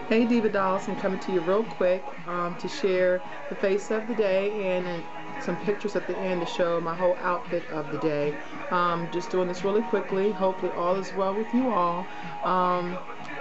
Hey Diva Dolls, I'm coming to you real quick to share the face of the day and some pictures at the end to show my whole outfit of the day. Just doing this really quickly. Hopefully all is well with you all.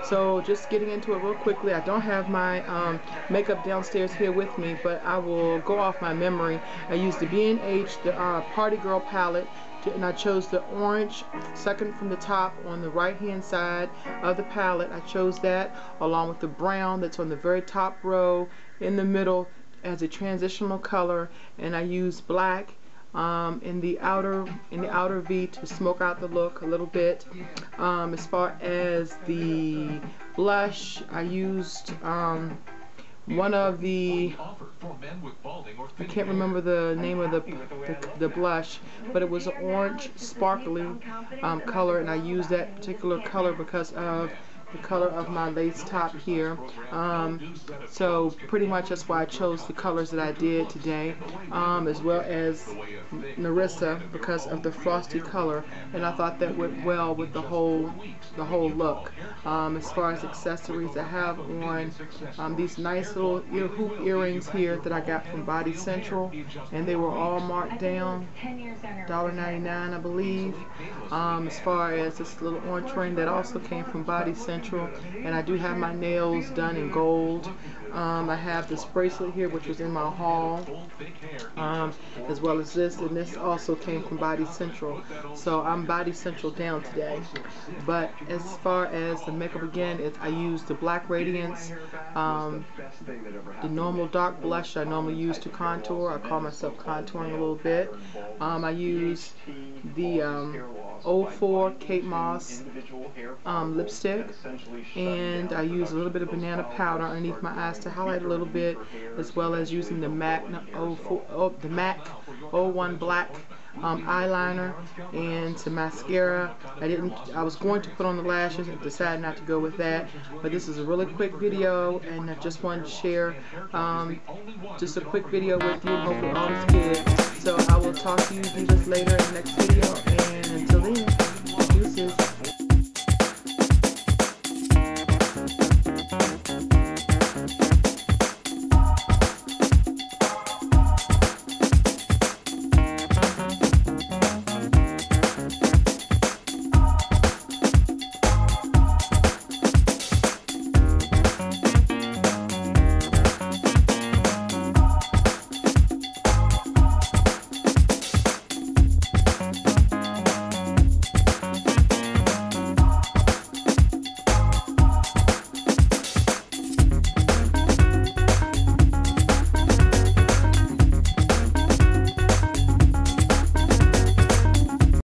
So just getting into it real quickly. I don't have my makeup downstairs here with me, but I will go off my memory. I used the B&H, the Party Girl palette, and I chose the orange, second from the top on the right hand side of the palette. I chose that along with the brown that's on the very top row in the middle as a transitional color, and I used black in the outer V to smoke out the look a little bit. As far as the blush, I used one of the, I can't remember the name of the blush, but it was an orange sparkly color, and I used that particular color because of the color of my lace top here. So pretty much that's why I chose the colors that I did today, as well as Narissa because of the frosty color, and I thought that went well with the whole look. As far as accessories, I have on these nice little hoop earrings here that I got from Body Central, and they were all marked down $1.99 I believe. As far as this little orange ring that also came from Body Central, and I do have my nails done in gold. I have this bracelet here which was in my haul, as well as this, and this also came from Body Central. So I'm Body Central down today. But as far as the makeup, again, I used the Black Radiance, the normal dark blush I normally use to contour. I call myself contouring a little bit. I use the 04 Kate Moss lipstick, and I use a little bit of banana powder underneath my eyes to highlight a little bit, as well as using the MAC 01 black eyeliner and some mascara. I was going to put on the lashes and decided not to go with that, but this is a really quick video, and I just wanted to share just a quick video with you. Hopefully all is good. So I will talk to you just later in the next video, and until then.